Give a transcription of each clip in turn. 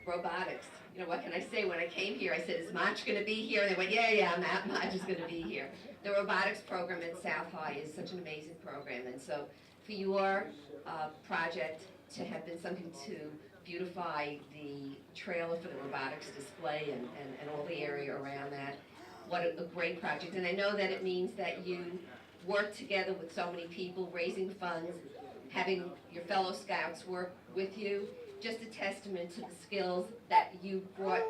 robotics. You know, what can I say? When I came here, I said, is Mach going to be here? And they went, yeah, Mach is going to be here. The robotics program at South High is such an amazing program. And so for your project to have been something to beautify the trailer for the robotics display and all the area around that, what a great project. And I know that it means that you work together with so many people, raising funds, having your fellow scouts work with you. Just a testament to the skills that you brought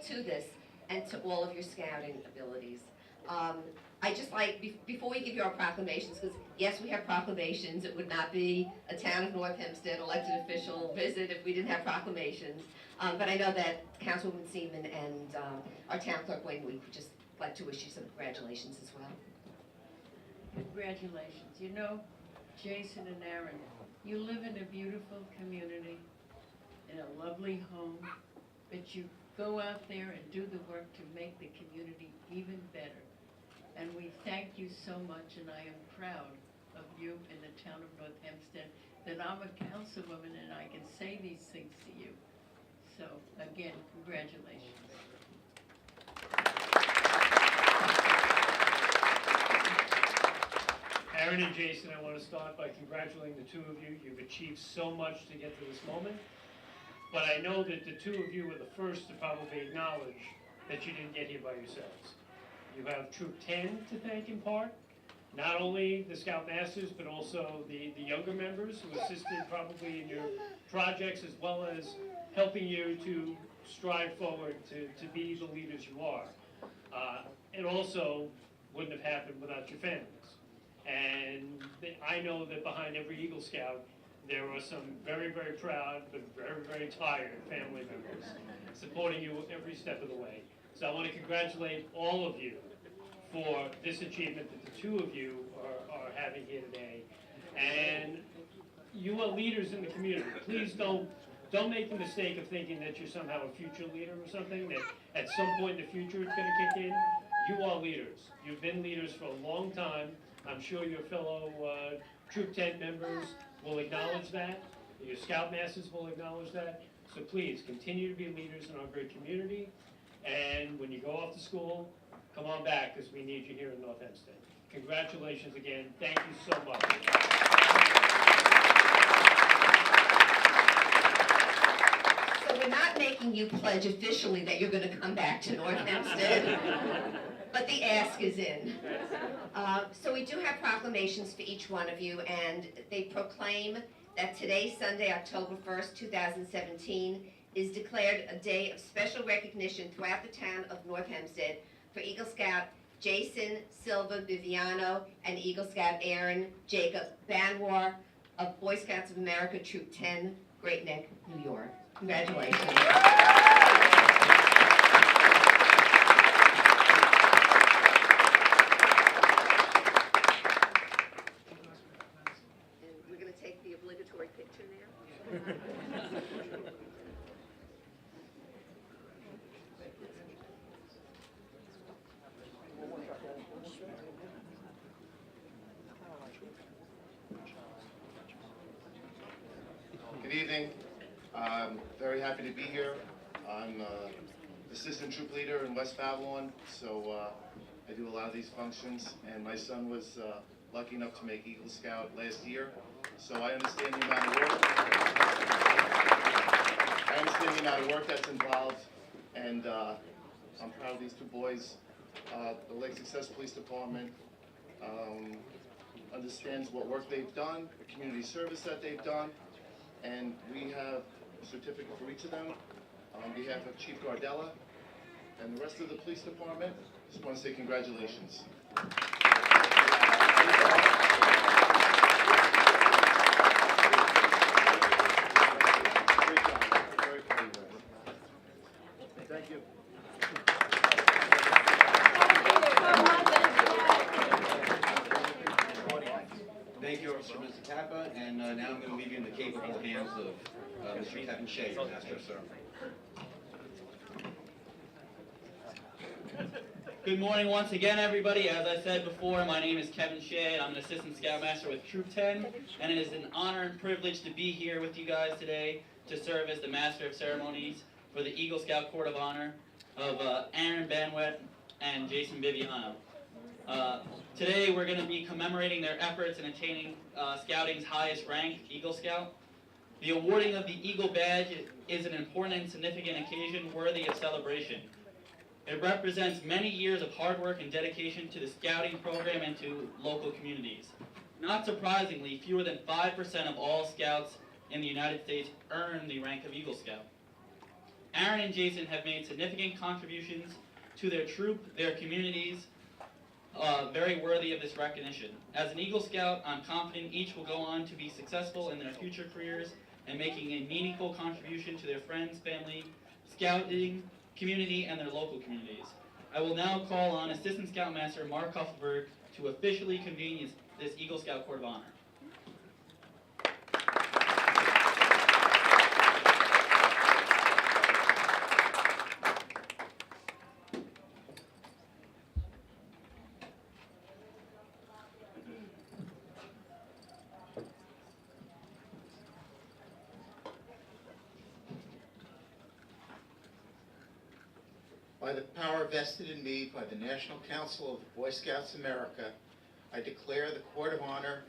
to this and to all of your scouting abilities. I just like, before we give you our proclamations, because yes, we have proclamations. It would not be a town of North Hempstead elected official visit if we didn't have proclamations. But I know that Councilwoman Seaman and our town clerk Wayne would just like to wish you some congratulations as well. Congratulations. You know, Jason and Aaron, you live in a beautiful community, in a lovely home, but you go out there and do the work to make the community even better. And we thank you so much, and I am proud of you in the town of North Hempstead, that I'm a councilwoman and I can say these things to you. So, again, congratulations. Aaron and Jason, I want to start by congratulating the two of you. You've achieved so much to get to this moment. But I know that the two of you were the first to probably acknowledge that you didn't get here by yourselves. You have Troop 10 to thank in part, not only the Scoutmasters, but also the younger members who assisted probably in your projects, as well as helping you to strive forward to be the leaders you are. It also wouldn't have happened without your families. And I know that behind every Eagle Scout, there are some very, very proud, but very, very tired family members supporting you every step of the way. So I want to congratulate all of you for this achievement that the two of you are having here today. And you are leaders in the community. Please don't make the mistake of thinking that you're somehow a future leader or something, that at some point in the future it's going to kick in. You are leaders. You've been leaders for a long time. I'm sure your fellow Troop 10 members will acknowledge that. Your Scoutmasters will acknowledge that. So please, continue to be leaders in our great community. And when you go off to school, come on back, because we need you here in North Hempstead. Congratulations again. Thank you so much. So we're not making you pledge officially that you're going to come back to North Hempstead, but the ask is in. So we do have proclamations for each one of you, and they proclaim that today, Sunday, October 1st, 2017, is declared a day of special recognition throughout the town of North Hempstead for Eagle Scout Jason Silva Biviano and Eagle Scout Aaron Jacob Banwer of Boy Scouts of America, Troop 10, Great Neck, New York. Congratulations. We're going to take the obligatory picture there. Good evening. I'm very happy to be here. I'm assistant troop leader in West Babylon, so I do a lot of these functions, and my son was lucky enough to make Eagle Scout last year, so I understand the amount of work. I understand the amount of work that's involved, and I'm proud of these two boys. The Lake Success Police Department understands what work they've done, the community service that they've done, and we have a certificate for each of them. On behalf of Chief Gardella and the rest of the police department, just want to say congratulations. Great job. Very proud of you guys. Thank you. Thank you, Officer Mr. Kappa, and now I'm going to leave you in the capable hands of Mr. Kevin Shea, your Master of Ceremony. Good morning once again, everybody. As I said before, my name is Kevin Shea, and I'm an Assistant Scoutmaster with Troop 10, and it is an honor and privilege to be here with you guys today to serve as the Master of Ceremonies for the Eagle Scout Court of Honor of Aaron Banwer and Jason Biviano. Today we're going to be commemorating their efforts in attaining Scouting's highest rank, Eagle Scout. The awarding of the Eagle Badge is an important and significant occasion worthy of celebration. It represents many years of hard work and dedication to the Scouting program and to local communities. Not surprisingly, fewer than 5% of all Scouts in the United States earn the rank of Eagle Scout. Aaron and Jason have made significant contributions to their troop, their communities, very worthy of this recognition. As an Eagle Scout, I'm confident each will go on to be successful in their future careers and making a meaningful contribution to their friends, family, Scouting, community, and their local communities. I will now call on Assistant Scoutmaster Mark Huffleberg to officially convene this Eagle Scout Court of Honor. By the power vested in me by the National Council of the Boy Scouts America, I declare the Court of Honor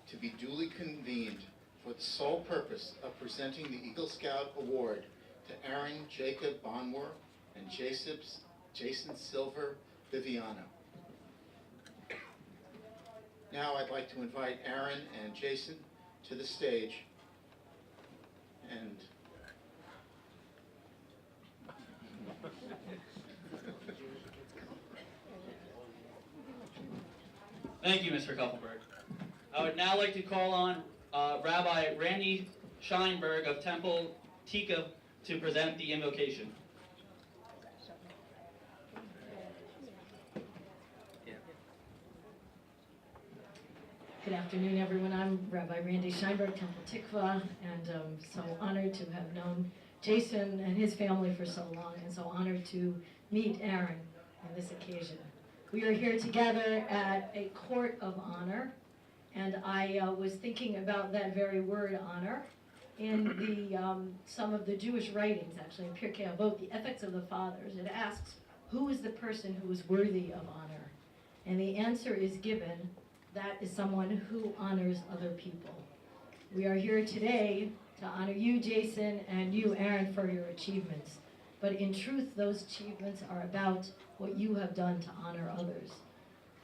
to be duly convened for the sole purpose of presenting the Eagle Scout Award to Aaron Jacob Banwer and Jason Silver Biviano. Now I'd like to invite Aaron and Jason to the stage and Thank you, Mr. Kuffelberg. I would now like to call on Rabbi Randy Scheinberg of Temple Tikva to present the invocation. Good afternoon, everyone. I'm Rabbi Randy Scheinberg, Temple Tikva, and so honored to have known Jason and his family for so long, and so honored to meet Aaron on this occasion. We are here together at a court of honor, and I was thinking about that very word, honor, in the some of the Jewish writings, actually, in Pirkei Avot, the Ethics of the Fathers. It asks, who is the person who is worthy of honor? And the answer is given, that is someone who honors other people. We are here today to honor you, Jason, and you, Aaron, for your achievements. But in truth, those achievements are about what you have done to honor others.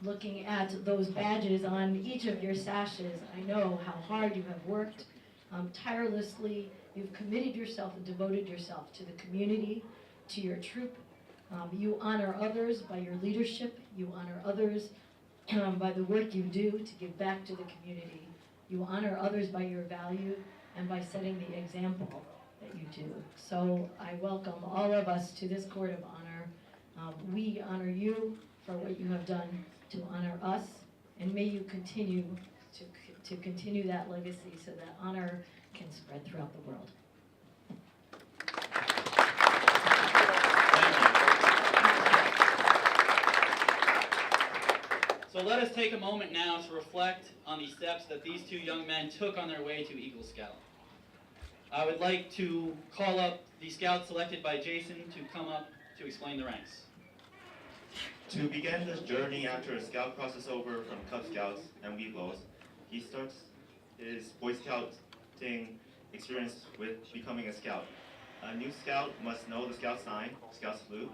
Looking at those badges on each of your sashes, I know how hard you have worked tirelessly. You've committed yourself and devoted yourself to the community, to your troop. You honor others by your leadership. You honor others by the work you do to give back to the community. You honor others by your value and by setting the example that you do. So I welcome all of us to this court of honor. We honor you for what you have done to honor us, and may you continue to continue that legacy so that honor can spread throughout the world. So let us take a moment now to reflect on the steps that these two young men took on their way to Eagle Scout. I would like to call up the scouts selected by Jason to come up to explain the ranks. To begin this journey after a scout crosses over from Cub Scouts and Weeblos, he starts his Boy Scouting experience with becoming a scout. A new scout must know the scout sign, scout salute,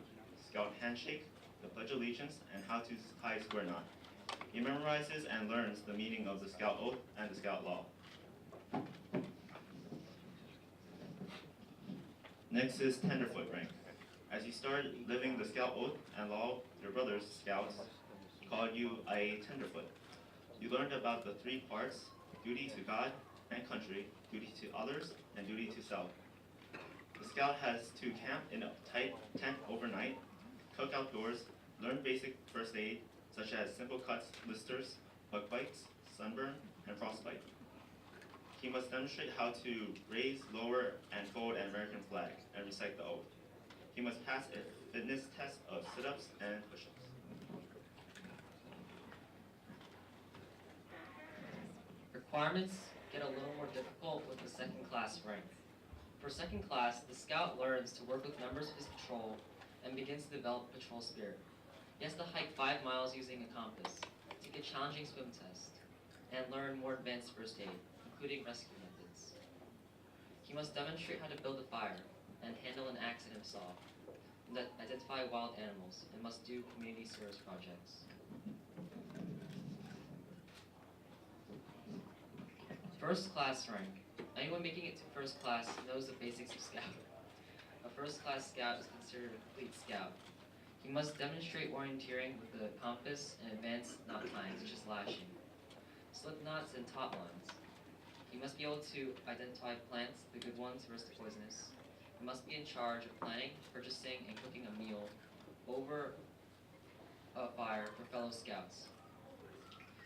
scout handshake, the pledge of allegiance, and how to tie square knot. He memorizes and learns the meaning of the scout oath and the scout law. Next is tenderfoot rank. As you start living the scout oath and law, your brothers, scouts, called you a tenderfoot. You learned about the three parts: duty to God and country, duty to others, and duty to self. The scout has to camp in a tight tent overnight, cook outdoors, learn basic first aid, such as simple cuts, blisters, bug bites, sunburn, and frostbite. He must demonstrate how to raise, lower, and fold an American flag, and recite the oath. He must pass a fitness test of sit-ups and push-ups. Requirements get a little more difficult with the second class rank. For second class, the scout learns to work with members of his patrol and begins to develop patrol spirit. He has to hike 5 miles using a compass, take a challenging swim test, and learn more advanced first aid, including rescue methods. He must demonstrate how to build a fire and handle an axe and a saw, and identify wild animals, and must do community service projects. First class rank. Anyone making it to first class knows the basics of scouting. A first class scout is considered a complete scout. He must demonstrate orienteering with the compass and advanced knot tying, such as lashing, slip knots, and top lines. He must be able to identify plants, the good ones versus the poisonous. He must be in charge of planning, purchasing, and cooking a meal over a fire for fellow scouts.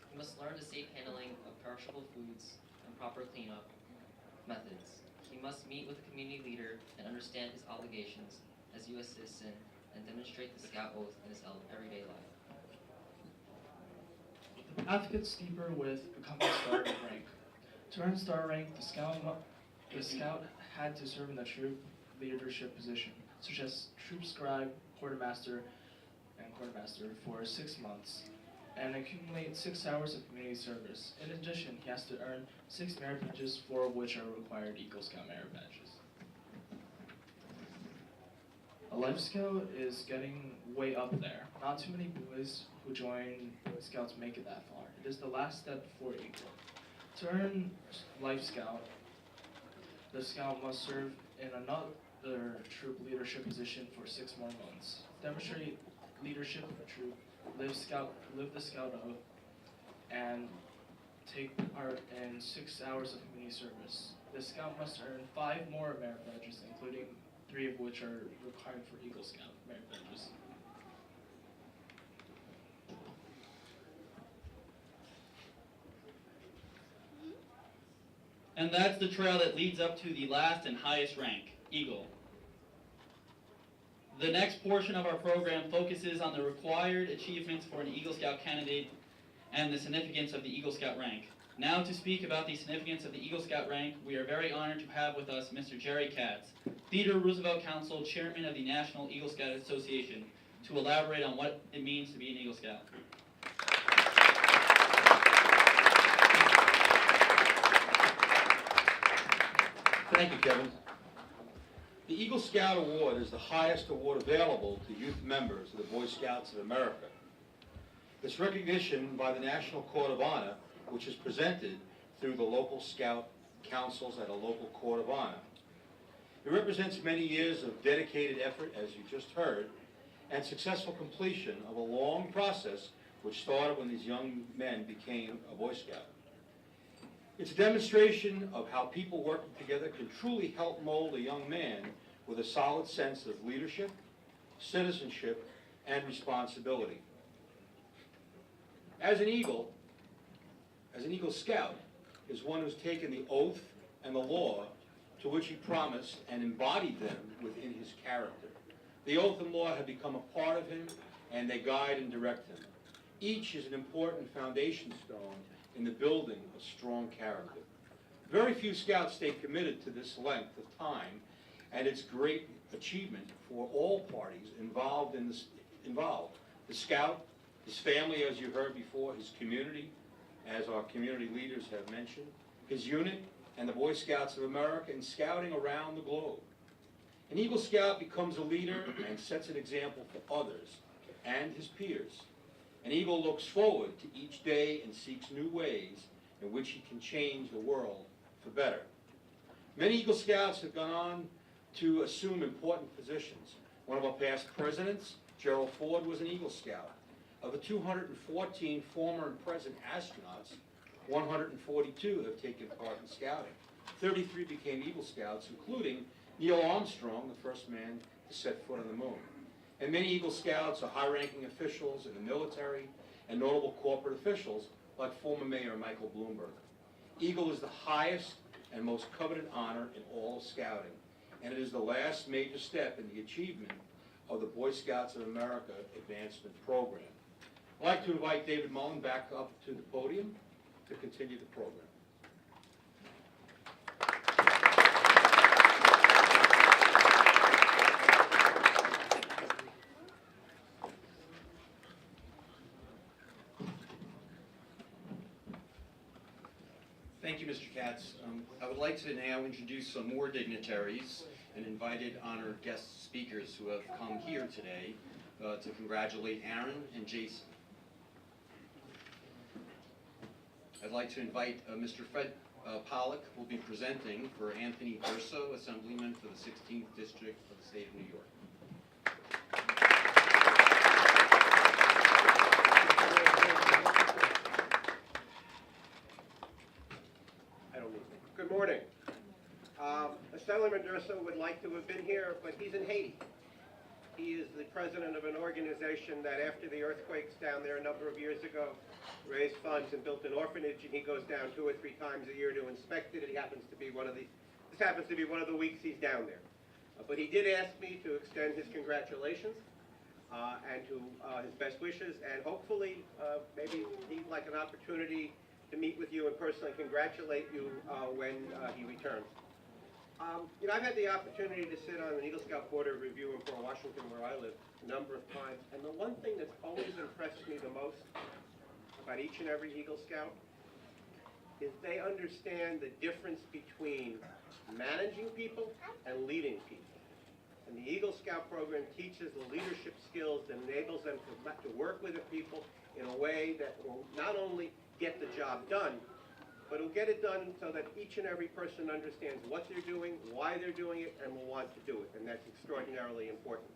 He must learn the safe handling of perishable foods and proper cleanup methods. He must meet with the community leader and understand his obligations as U.S. citizen and demonstrate the scout oath in his everyday life. The path gets steeper with becoming star rank. To earn star rank, the scout had to serve in the troop leadership position, such as troop scribe, quartermaster, for 6 months, and accumulate 6 hours of community service. In addition, he has to earn 6 merit badges, 4 of which are required Eagle Scout merit badges. A Life Scout is getting way up there. Not too many boys who join Boy Scouts make it that far. It is the last step before Eagle. To earn Life Scout, the scout must serve in another troop leadership position for 6 more months. Demonstrate leadership of a troop, live the scout oath, and take part in 6 hours of community service. The scout must earn 5 more merit badges, including 3 of which are required for Eagle Scout merit badges. And that's the trail that leads up to the last and highest rank, Eagle. The next portion of our program focuses on the required achievements for an Eagle Scout candidate and the significance of the Eagle Scout rank. Now to speak about the significance of the Eagle Scout rank, we are very honored to have with us Mr. Jerry Katz, Theodore Roosevelt Council Chairman of the National Eagle Scout Association, to elaborate on what it means to be an Eagle Scout. Thank you, Kevin. The Eagle Scout Award is the highest award available to youth members of the Boy Scouts of America. This recognition by the National Court of Honor, which is presented through the local Scout councils at a local Court of Honor. It represents many years of dedicated effort, as you just heard, and successful completion of a long process which started when these young men became a Boy Scout. It's a demonstration of how people working together can truly help mold a young man with a solid sense of leadership, citizenship, and responsibility. As an Eagle Scout is one who's taken the oath and the law to which he promised and embodied them within his character. The oath and law have become a part of him, and they guide and direct him. Each is an important foundation stone in the building of strong character. Very few Scouts stay committed to this length of time, and it's great achievement for all parties involved. The Scout, his family, as you heard before, his community, as our community leaders have mentioned, his unit, and the Boy Scouts of America in scouting around the globe. An Eagle Scout becomes a leader and sets an example for others and his peers. An Eagle looks forward to each day and seeks new ways in which he can change the world for better. Many Eagle Scouts have gone on to assume important positions. One of our past presidents, Gerald Ford, was an Eagle Scout. Of the 214 former and present astronauts, 142 have taken part in scouting. 33 became Eagle Scouts, including Neil Armstrong, the first man to set foot on the moon. And many Eagle Scouts are high-ranking officials in the military and notable corporate officials like former Mayor Michael Bloomberg. Eagle is the highest and most coveted honor in all of scouting, and it is the last major step in the achievement of the Boy Scouts of America Advancement Program. I'd like to invite David Mullen back up to the podium to continue the program. Thank you, Mr. Katz. I would like to now introduce some more dignitaries and invited honored guest speakers who have come here today to congratulate Aaron and Jason. I'd like to invite Mr. Fred Pollock, who will be presenting for Anthony Durso, Assemblyman for the 16th District of the State of New York. Good morning. Assemblyman Durso would like to have been here, but he's in Haiti. He is the president of an organization that after the earthquakes down there a number of years ago raised funds and built an orphanage, and he goes down 2 or 3 times a year to inspect it. This happens to be one of the weeks he's down there. But he did ask me to extend his congratulations and to his best wishes, and hopefully maybe he'd like an opportunity to meet with you and personally congratulate you when he returns. I've had the opportunity to sit on an Eagle Scout Board of Review in Port Washington, where I live, a number of times, and the one thing that's always impressed me the most about each and every Eagle Scout is they understand the difference between managing people and leading people. And the Eagle Scout program teaches the leadership skills that enables them to work with the people in a way that will not only get the job done, but it'll get it done so that each and every person understands what they're doing, why they're doing it, and will want to do it, and that's extraordinarily important.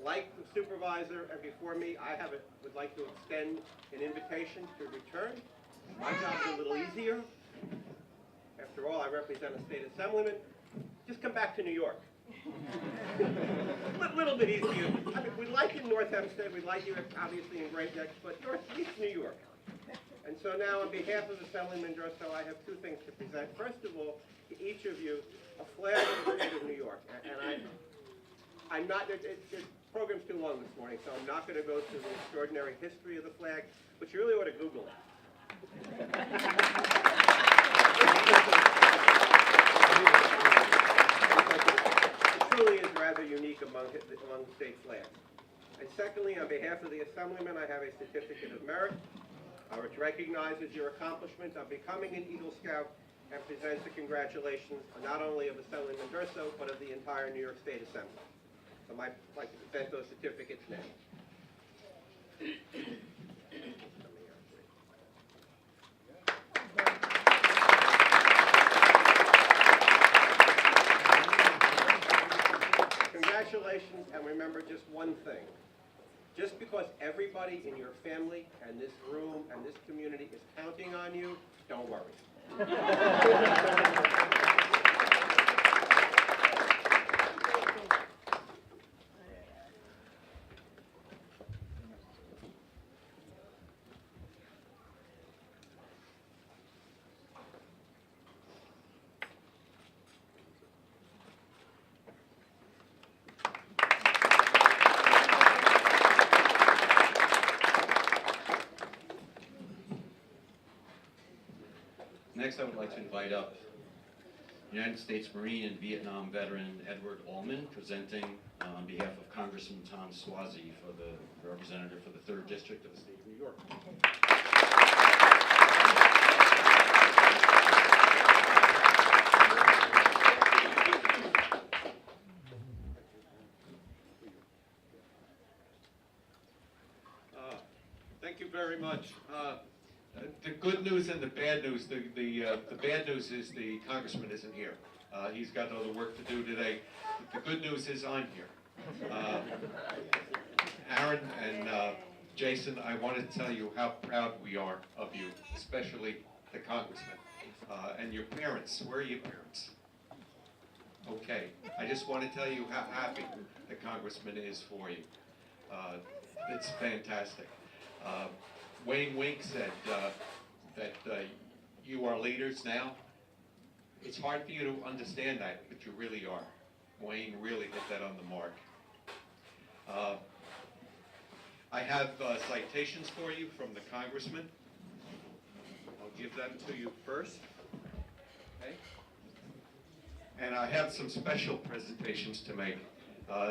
Like the supervisor before me, I would like to extend an invitation to return. My job's a little easier. After all, I represent a state assemblyman. Just come back to New York. A little bit easier. I mean, we like you in North Hempstead, we like you obviously in Great Neck, but Northeast New York. And so now, on behalf of Assemblyman Durso, I have 2 things to present. First of all, to each of you, a flag of the state of New York. And I'm not, the program's too long this morning, so I'm not going to go through the extraordinary history of the flag, but you really ought to Google it. It truly is rather unique among state flags. And secondly, on behalf of the Assemblyman, I have a certificate of merit, which recognizes your accomplishment of becoming an Eagle Scout and presents the congratulations not only of Assemblyman Durso, but of the entire New York State Assembly. So I'd like to present those certificates now. Congratulations, and remember just one thing. Just because everybody in your family and this room and this community is counting on you, don't worry. Next, I would like to invite up United States Marine and Vietnam veteran Edward Allman, presenting on behalf of Congressman Tom Suozzi for the representative for the 3rd District of the State of New York. Thank you very much. The good news and the bad news. The bad news is the congressman isn't here. He's got other work to do today. The good news is I'm here. Aaron and Jason, I want to tell you how proud we are of you, especially the congressman and your parents. Where are your parents? Okay. I just want to tell you how happy the congressman is for you. It's fantastic. Wayne Wink said that you are leaders now. It's hard for you to understand that, but you really are. Wayne really hit that on the mark. I have citations for you from the congressman. I'll give them to you first. Okay. And I have some special presentations to make.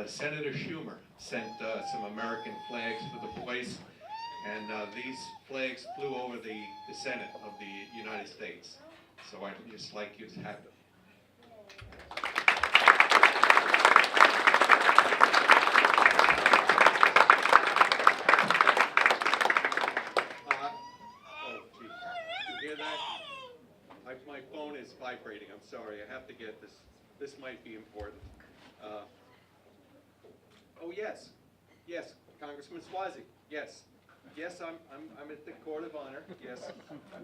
Senator Schumer sent some American flags for the boys. And these flags flew over the Senate of the United States. So I'd just like you to have them. Oh, gee. You hear that? My phone is vibrating. I'm sorry. I have to get this. This might be important. Oh, yes. Yes, Congressman Swazi. Yes. Yes, I'm at the Court of Honor. Yes.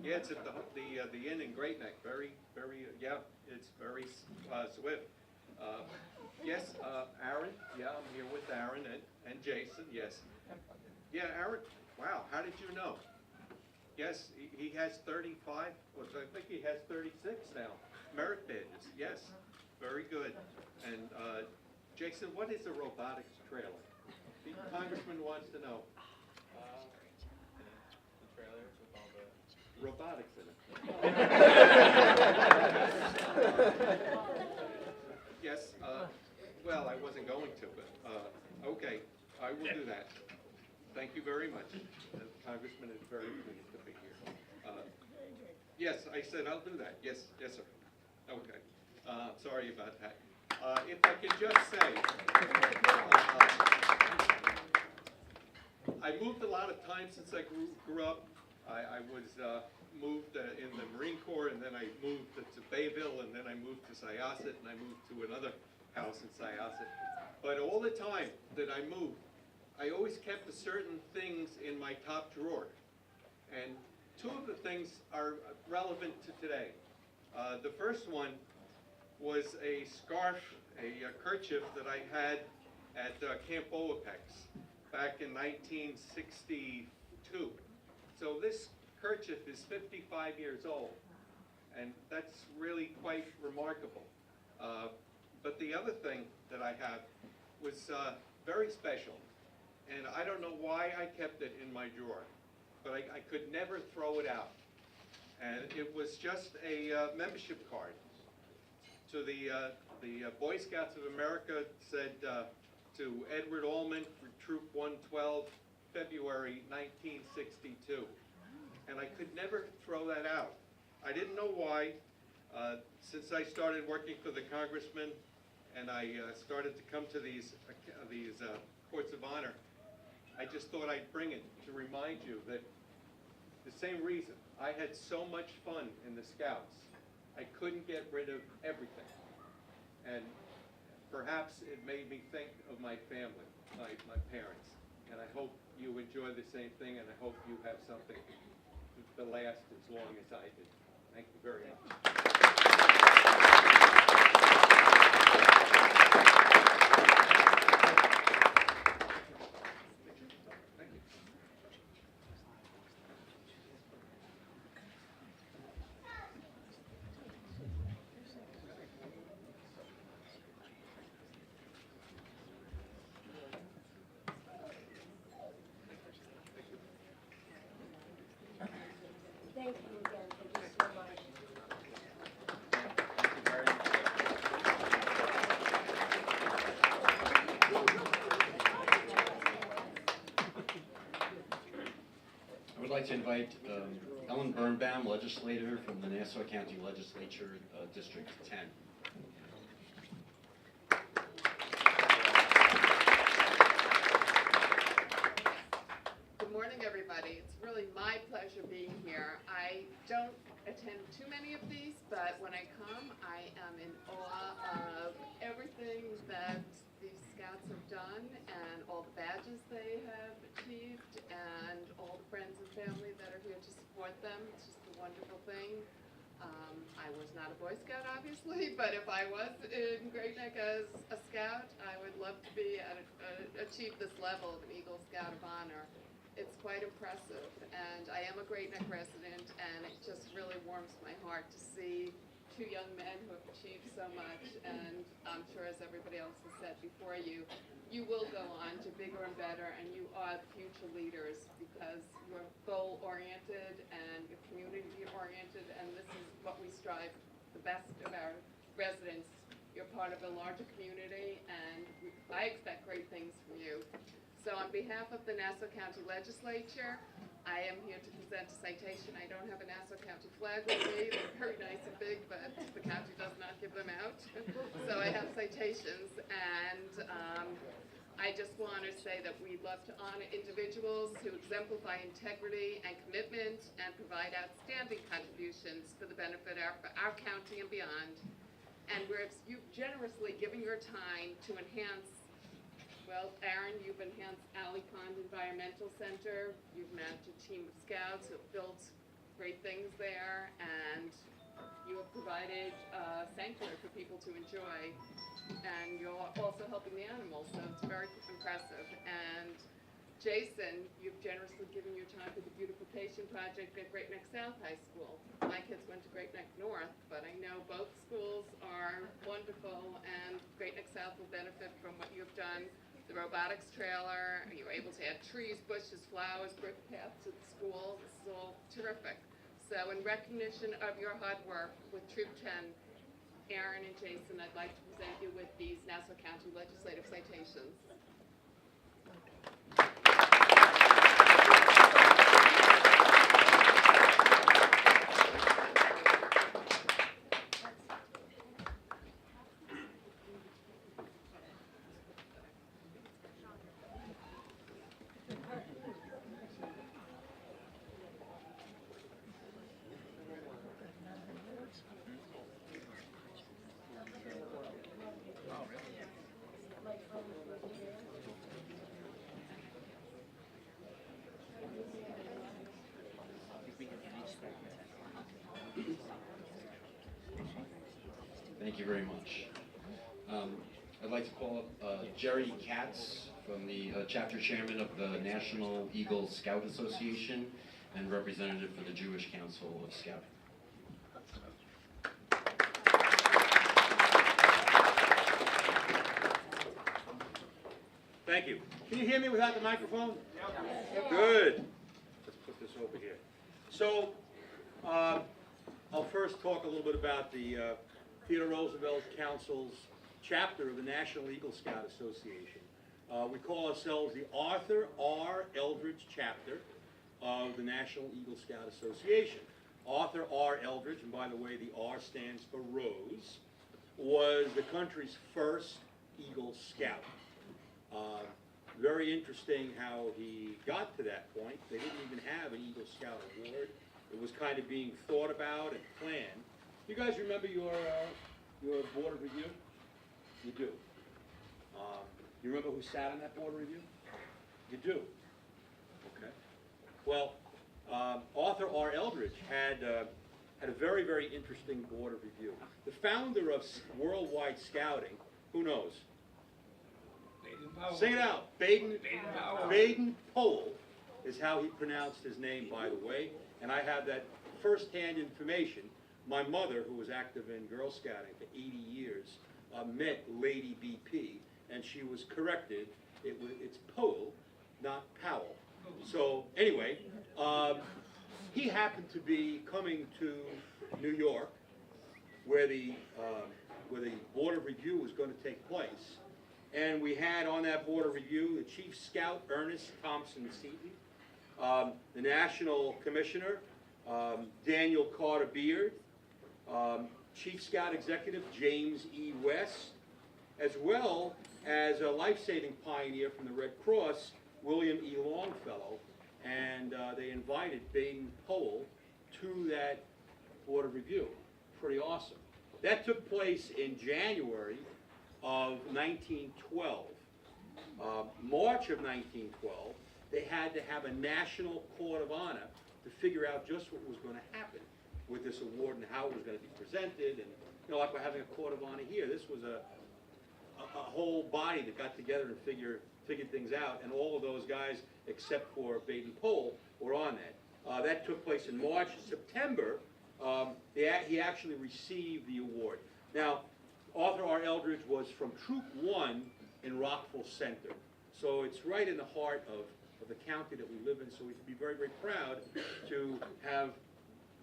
Yeah, it's at the inn in Great Neck. Very, yeah, it's very swift. Yes, Aaron. Yeah, I'm here with Aaron and Jason. Yes. Yeah, Aaron. Wow, how did you know? Yes, he has 35. Well, I think he has 36 now. Merit badges. Yes. Very good. And Jason, what is a robotics trailer? The Congressman wants to know. The trailer with all the Robotics in it. Yes, well, I wasn't going to, but, okay, I will do that. Thank you very much. The Congressman is very pleased to be here. Yes, I said I'll do that. Yes, yes, sir. Okay. Sorry about that. If I could just say, I moved a lot of times since I grew up. I was moved in the Marine Corps, and then I moved to Bayville, and then I moved to Syosset, and I moved to another house in Syosset. But all the time that I moved, I always kept certain things in my top drawer. And two of the things are relevant to today. The first one was a scarf, a kerchief that I had at Camp Olapex back in 1962. So this kerchief is 55 years old, and that's really quite remarkable. But the other thing that I have was very special, and I don't know why I kept it in my drawer, but I could never throw it out. And it was just a membership card to the Boy Scouts of America. Said to Edward Allman for Troop 112, February 1962. And I could never throw that out. I didn't know why. Since I started working for the Congressman and I started to come to these courts of honor, I just thought I'd bring it to remind you that the same reason. I had so much fun in the Scouts. I couldn't get rid of everything. And perhaps it made me think of my family, my parents. And I hope you enjoy the same thing, and I hope you have something to last as long as I did. Thank you very much. Thank you again. Thank you so much. I would like to invite Ellen Birnbaum, legislator from the Nassau County Legislature, District 10. Good morning, everybody. It's really my pleasure being here. I don't attend too many of these, but when I come, I am in awe of everything that the Scouts have done and all the badges they have achieved and all the friends and family that are here to support them. It's just a wonderful thing. I was not a Boy Scout, obviously, but if I was in Great Neck as a Scout, I would love to be achieve this level of an Eagle Scout of Honor. It's quite impressive, and I am a Great Neck resident, and it just really warms my heart to see two young men who have achieved so much, and I'm sure, as everybody else has said before you, you will go on to bigger and better, and you are the future leaders because you're goal-oriented and you're community-oriented, and this is what we strive the best of our residents. You're part of a larger community, and I expect great things from you. So on behalf of the Nassau County Legislature, I am here to present a citation. I don't have a Nassau County flag with me. They're very nice and big, but the county does not give them out. So I have citations, and I just want to say that we love to honor individuals who exemplify integrity and commitment and provide outstanding contributions for the benefit of our county and beyond. And where you've generously given your time to enhance, well, Aaron, you've enhanced Alley Pond Environmental Center. You've managed a team of scouts who have built great things there, and you have provided a sanctuary for people to enjoy. And you're also helping the animals, so it's very impressive. And Jason, you've generously given your time for the beautification project at Great Neck South High School. My kids went to Great Neck North, but I know both schools are wonderful, and Great Neck South will benefit from what you've done. The robotics trailer, you were able to add trees, bushes, flowers, brick paths to the school. This is all terrific. So in recognition of your hard work with Troop 10, Aaron and Jason, I'd like to present you with these Nassau County legislative citations. Thank you very much. I'd like to call up Jerry Katz from the chapter chairman of the National Eagle Scout Association and representative for the Jewish Council of Scouting. Thank you. Can you hear me without the microphone? Good. Let's put this over here. So, I'll first talk a little bit about the Theodore Roosevelt Council's chapter of the National Eagle Scout Association. We call ourselves the Arthur R. Eldridge chapter of the National Eagle Scout Association. Arthur R. Eldridge, and by the way, the R stands for Rose, was the country's first Eagle Scout. Very interesting how he got to that point. They didn't even have an Eagle Scout award. It was kind of being thought about and planned. You guys remember your board of review? You do. You remember who sat on that board of review? You do. Okay. Well, Arthur R. Eldridge had a very, very interesting board of review. The founder of Worldwide Scouting, who knows? Sing it out. Baden Powell is how he pronounced his name, by the way. And I have that first-hand information. My mother, who was active in Girl Scouting for 80 years, met Lady BP, and she was corrected. It's Powell, not Powell. So anyway, he happened to be coming to New York, where the board of review was going to take place. And we had on that board of review the Chief Scout, Ernest Thompson Seton, the National Commissioner, Daniel Carter Beard, Chief Scout Executive James E. West, as well as a life-saving pioneer from the Red Cross, William E. Longfellow, and they invited Baden Powell to that board of review. Pretty awesome. That took place in January of 1912. March of 1912, they had to have a national court of honor to figure out just what was going to happen with this award and how it was going to be presented. And you know, like we're having a court of honor here, this was a whole body that got together and figured things out, and all of those guys, except for Baden Powell, were on that. That took place in March. September, he actually received the award. Now, Arthur R. Eldridge was from Troop 1 in Rockville Center. So it's right in the heart of the county that we live in, so we can be very, very proud to have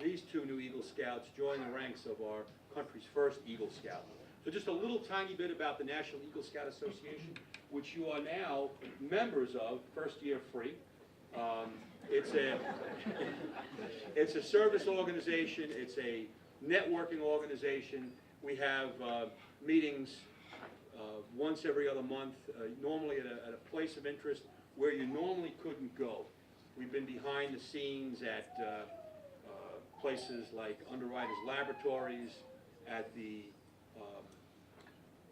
these two new Eagle Scouts join the ranks of our country's first Eagle Scout. So just a little tiny bit about the National Eagle Scout Association, which you are now members of, first year free. It's a service organization, it's a networking organization. We have meetings once every other month, normally at a place of interest where you normally couldn't go. We've been behind the scenes at places like Underwriters Laboratories, at the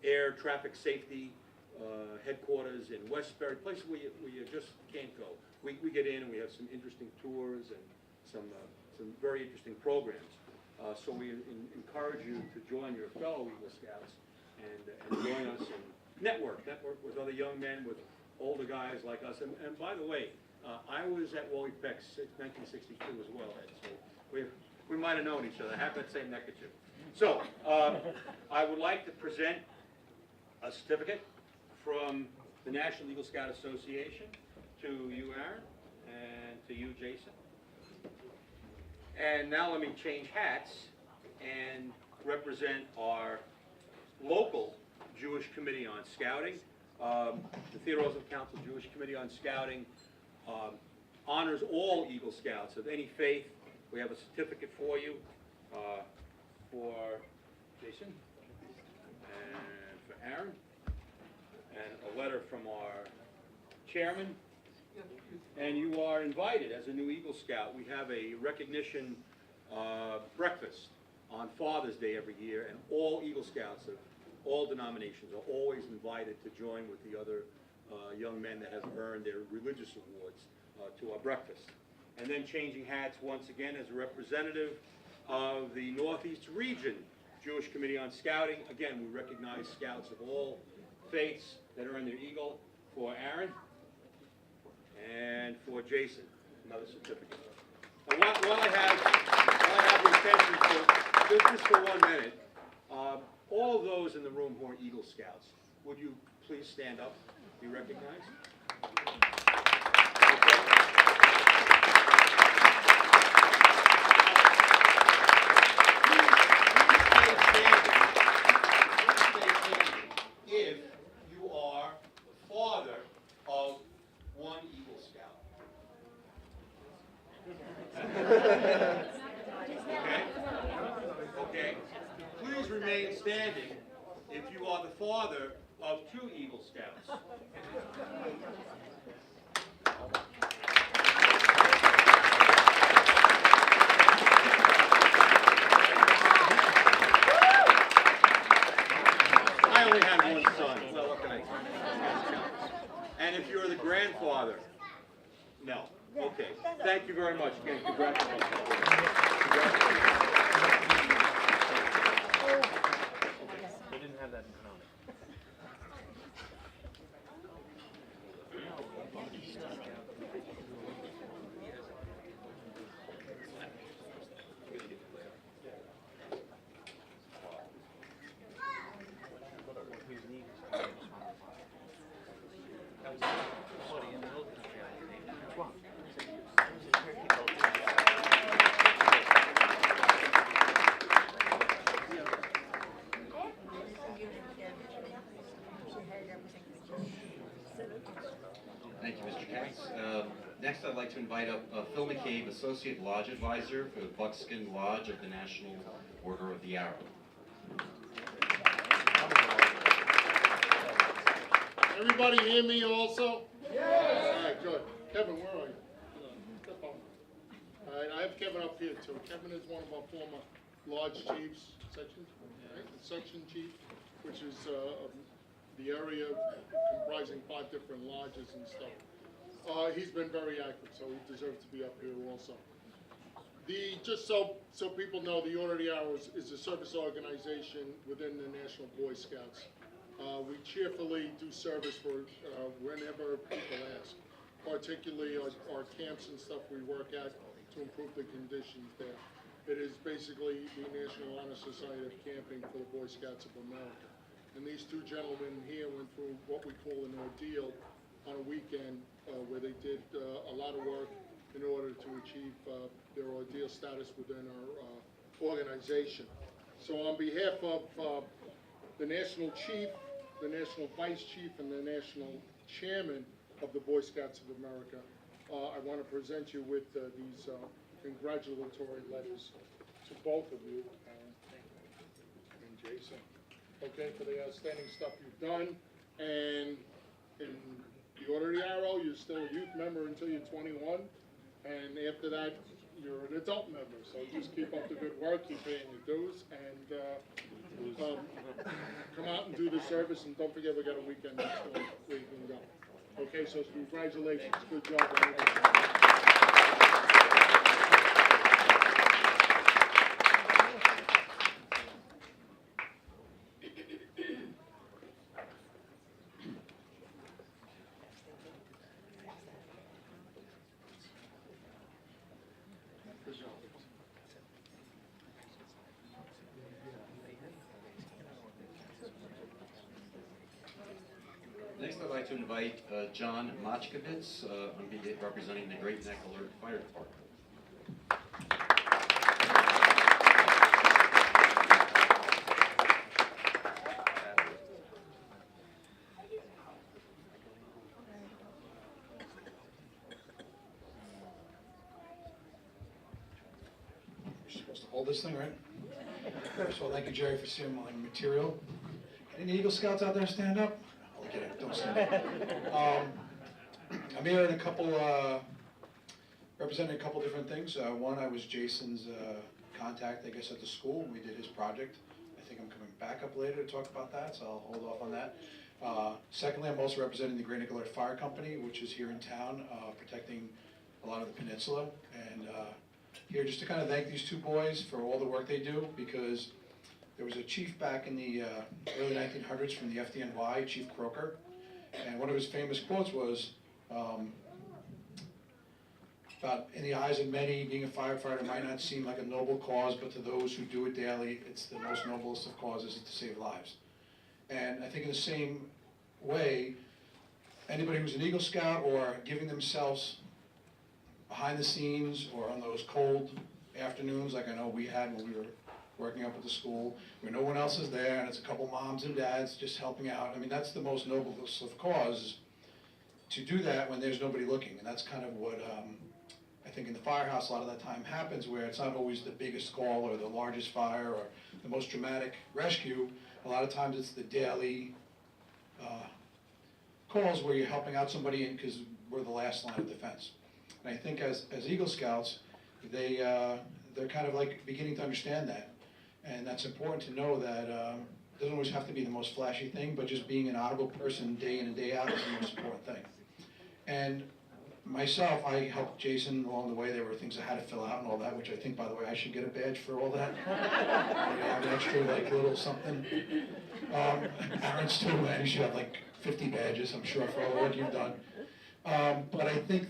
Air Traffic Safety headquarters in Westbury, places where you just can't go. We get in and we have some interesting tours and some very interesting programs. So we encourage you to join your fellow Eagle Scouts and join us and network with other young men, with older guys like us. And by the way, I was at Wally Peck's 1962 as well, Ed, so we might have known each other. I have that same neckerchief. So I would like to present a certificate from the National Eagle Scout Association to you, Aaron, and to you, Jason. And now let me change hats and represent our local Jewish Committee on Scouting. The Theodore Roosevelt Council Jewish Committee on Scouting honors all Eagle Scouts of any faith. We have a certificate for you, for Jason and for Aaron, and a letter from our chairman. And you are invited as a new Eagle Scout. We have a recognition breakfast on Father's Day every year, and all Eagle Scouts of all denominations are always invited to join with the other young men that have earned their religious awards to our breakfast. And then changing hats once again as a representative of the Northeast Region Jewish Committee on Scouting. Again, we recognize scouts of all faiths that earn their Eagle. For Aaron and for Jason, another certificate. And while I have your attention for just for 1 minute, all of those in the room who are Eagle Scouts, would you please stand up, be recognized? If you are the father of one Eagle Scout. Okay. Please remain standing if you are the father of 2 Eagle Scouts. I only had one son. Well, what can I do? And if you're the grandfather, no. Okay. Thank you very much. Again, congratulations. They didn't have that in common. Thank you, Mr. Katz. Next, I'd like to invite up Phil McCabe, Associate Lodge Advisor for the Buckskin Lodge of the National Order of the Arrow. Everybody hear me also? Yes. All right, good. Kevin, where are you? Step on. All right, I have Kevin up here too. Kevin is one of our former lodge chiefs, section, right? The section chief, which is the area comprising 5 different lodges and stuff. He's been very active, so he deserves to be up here also. Just so people know, the Order of the Arrow is a service organization within the National Boy Scouts. We cheerfully do service for whenever people ask, particularly our camps and stuff we work at to improve the conditions there. It is basically the National Honor Society of Camping for the Boy Scouts of America. And these 2 gentlemen here went through what we call an ordeal on a weekend where they did a lot of work in order to achieve their ordeal status within our organization. So on behalf of the national chief, the national vice chief, and the national chairman of the Boy Scouts of America, I want to present you with these congratulatory letters to both of you and Jason, okay, for the outstanding stuff you've done. And in the Order of the Arrow, you're still a youth member until you're 21, and after that, you're an adult member. So just keep up the good work, keep paying your dues, and come out and do the service. And don't forget, we got a weekend next week where you can go. Okay, so congratulations, good job. Next, I'd like to invite John Mochkovitz, representing the Great Neck Alert Fire Department. You're supposed to hold this thing, right? First of all, thank you, Jerry, for sharing my material. Any Eagle Scouts out there stand up? Okay, don't stand up. I'm here in a couple, representing a couple different things. One, I was Jason's contact, I guess, at the school when we did his project. I think I'm coming back up later to talk about that, so I'll hold off on that. Secondly, I'm also representing the Great Neck Alert Fire Company, which is here in town, protecting a lot of the peninsula. And here just to kind of thank these two boys for all the work they do, because there was a chief back in the early 1900s from the FDNY, Chief Croker, and one of his famous quotes was, about in the eyes of many, being a firefighter might not seem like a noble cause, but to those who do it daily, it's the most noblest of causes to save lives. And I think in the same way, anybody who's an Eagle Scout or giving themselves behind the scenes or on those cold afternoons like I know we had when we were working up at the school, where no one else is there, and it's a couple moms and dads just helping out. I mean, that's the most noblest of cause, to do that when there's nobody looking. And that's kind of what I think in the firehouse a lot of that time happens, where it's not always the biggest call or the largest fire or the most dramatic rescue. A lot of times it's the daily calls where you're helping out somebody because we're the last line of defense. And I think as Eagle Scouts, they're kind of like beginning to understand that. And that's important to know that it doesn't always have to be the most flashy thing, but just being an honorable person day in and day out is the most important thing. And myself, I helped Jason along the way. There were things I had to fill out and all that, which I think, by the way, I should get a badge for all that. I have an extra, like, little something. Aaron's too, man, he should have like 50 badges, I'm sure, for all the work you've done. But I think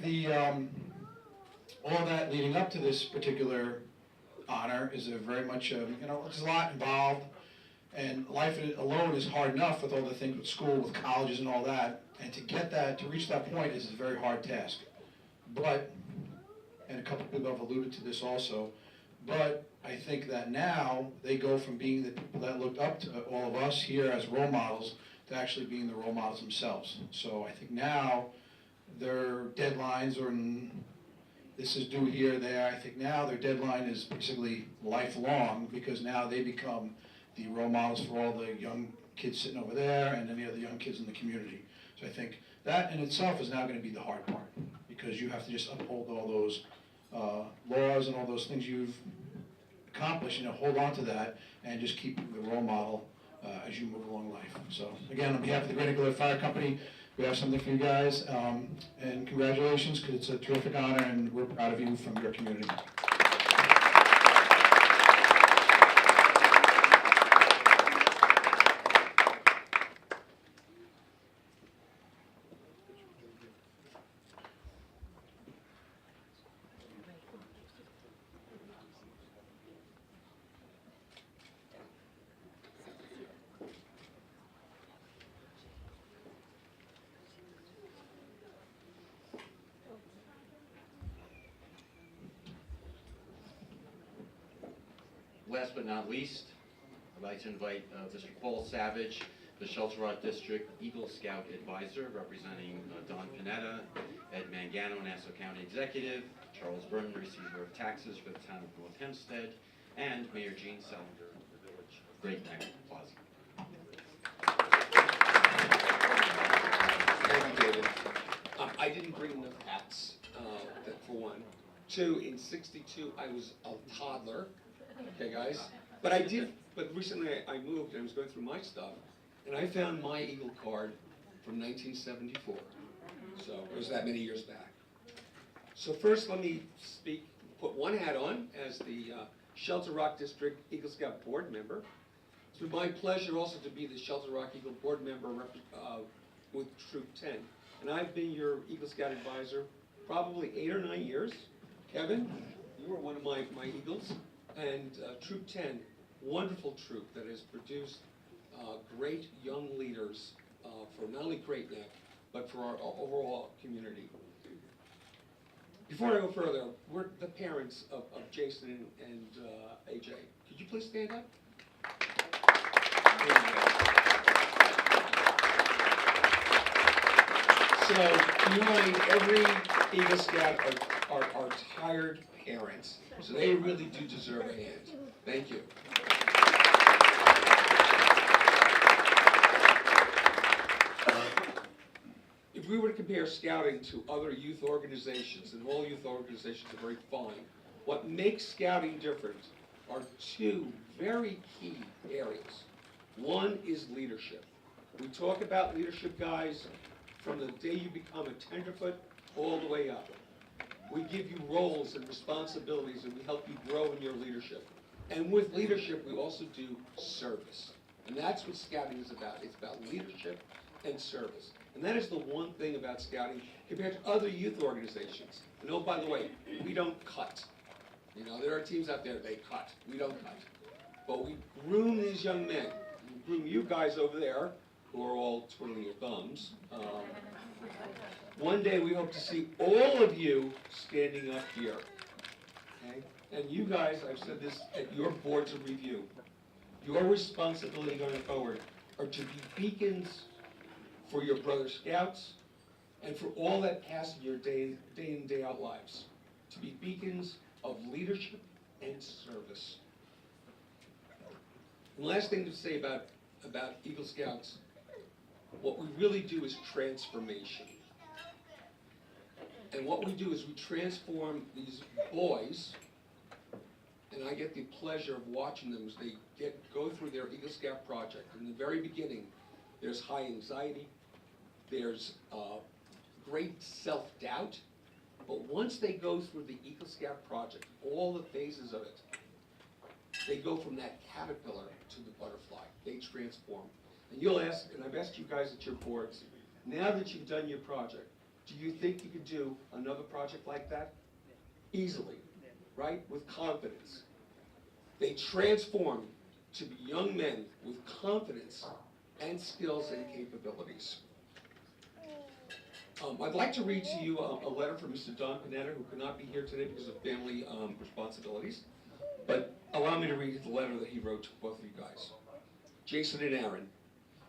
all that leading up to this particular honor is a very much, there's a lot involved, and life alone is hard enough with all the things with school, with colleges and all that, and to reach that point is a very hard task. But, and a couple people have alluded to this also, but I think that now they go from being the people that looked up to all of us here as role models to actually being the role models themselves. So I think now their deadlines or this is due here, there. I think now their deadline is basically lifelong, because now they become the role models for all the young kids sitting over there and any other young kids in the community. So I think that in itself is now going to be the hard part, because you have to just uphold all those laws and all those things you've accomplished, hold on to that and just keep the role model as you move along life. So again, on behalf of the Great Neck Alert Fire Company, we have something for you guys, and congratulations, because it's a terrific honor, and we're proud of you from your community. Last but not least, I'd like to invite Mr. Paul Savage, the Shelter Rock District Eagle Scout Advisor, representing Don Panetta, Ed Mangano, Nassau County Executive, Charles Byrne, Receiver of Taxes for the Town of North Hempstead, and Mayor Gene Selinger of the Village of Great Neck Plaza. Thank you, David. I didn't bring enough hats, for one. Two, in '62, I was a toddler, okay, guys? But recently I moved and I was going through my stuff, and I found my Eagle card from 1974. So it was that many years back. So first, let me put one hat on as the Shelter Rock District Eagle Scout Board member. It's been my pleasure also to be the Shelter Rock Eagle Board member with Troop 10. And I've been your Eagle Scout advisor probably 8 or 9 years. Kevin, you were one of my Eagles. And Troop 10, wonderful troop that has produced great young leaders for not only Great Neck, but for our overall community. Before I go further, we're the parents of Jason and AJ. Could you please stand up? So, behind every Eagle Scout are tired parents. So they really do deserve a hand. Thank you. If we were to compare scouting to other youth organizations, and all youth organizations are very fine, what makes scouting different are two very key areas. One is leadership. We talk about leadership, guys, from the day you become a tenderfoot all the way up. We give you roles and responsibilities, and we help you grow in your leadership. And with leadership, we also do service. And that's what scouting is about. It's about leadership and service. And that is the one thing about scouting compared to other youth organizations. And oh, by the way, we don't cut. You know, there are teams out there, they cut. We don't cut. But we groom these young men. We groom you guys over there, who are all twiddling your thumbs. One day we hope to see all of you standing up here. Okay? And you guys, I've said this at your boards of review, your responsibility going forward are to be beacons for your brother scouts and for all that pass in your day in, day out lives. To be beacons of leadership and service. And last thing to say about Eagle Scouts, what we really do is transformation. And what we do is we transform these boys, and I get the pleasure of watching them as they go through their Eagle Scout project. In the very beginning, there's high anxiety, there's great self-doubt, but once they go through the Eagle Scout project, all the phases of it, they go from that caterpillar to the butterfly. They transform. And you'll ask, and I've asked you guys at your boards, now that you've done your project, do you think you could do another project like that? Easily, right? With confidence. They transform to be young men with confidence and skills and capabilities. I'd like to read to you a letter from Mr. Don Panetta, who could not be here today because of family responsibilities. But allow me to read the letter that he wrote to both of you guys. Jason and Aaron,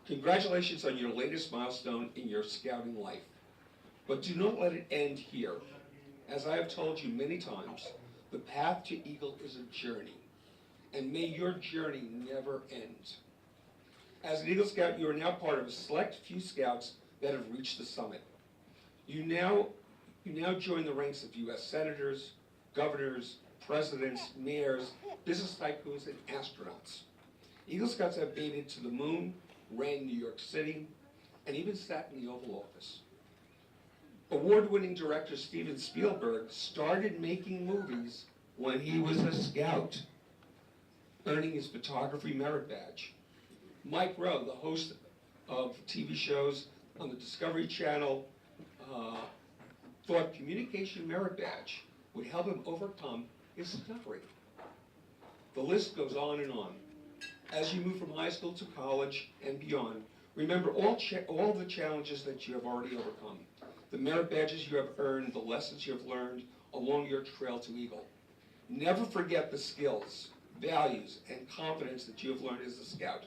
congratulations on your latest milestone in your scouting life. But do not let it end here. As I have told you many times, the path to Eagle is a journey. And may your journey never end. As an Eagle Scout, you are now part of a select few scouts that have reached the summit. You now join the ranks of U.S. senators, governors, presidents, mayors, business tycoons, and astronauts. Eagle Scouts have made it to the moon, ran New York City, and even sat in the Oval Office. Award-winning director Steven Spielberg started making movies when he was a scout, earning his photography merit badge. Mike Rowe, the host of TV shows on the Discovery Channel, thought communication merit badge would help him overcome his stuttering. The list goes on and on. As you move from high school to college and beyond, remember all the challenges that you have already overcome, the merit badges you have earned, the lessons you have learned along your trail to Eagle. Never forget the skills values, and confidence that you have learned as a scout.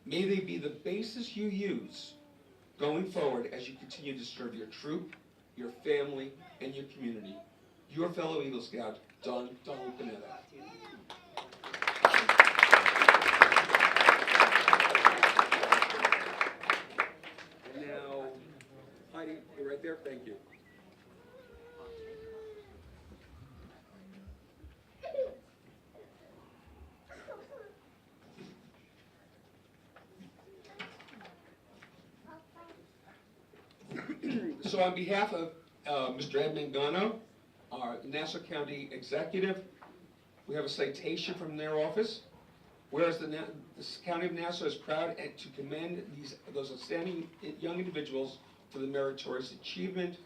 May they be the basis you use going forward as you continue to serve your troop, your family, and your community. Your fellow Eagle Scout, Don Panetta. And now, Heidi, you're right there, thank you. So on behalf of Mr. Ed Mangano, our Nassau County Executive, we have a citation from their office. Whereas the County of Nassau is proud to commend those outstanding young individuals for the meritorious achievement.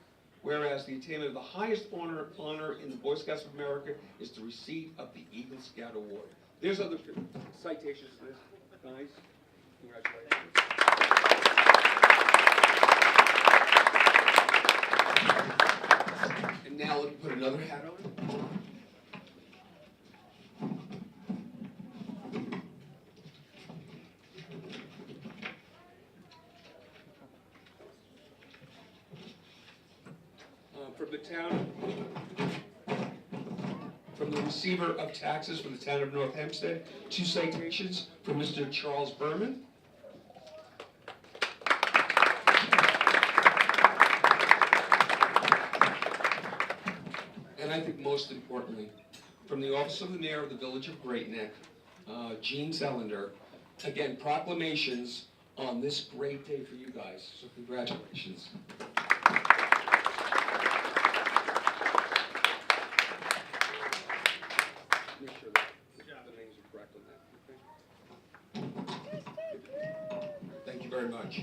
Whereas the attainment of the highest honor in the Boy Scouts of America is the receipt of the Eagle Scout Award. There's other citations to this, guys. Congratulations. And now let me put another hat on. From the receiver of taxes for the town of North Hempstead, 2 citations from Mr. Charles Berman. And I think most importantly, from the Office of the Mayor of the Village of Great Neck, Gene Zellender, again, proclamations on this great day for you guys, so congratulations. Make sure that the names are correct on that, okay? Thank you very much.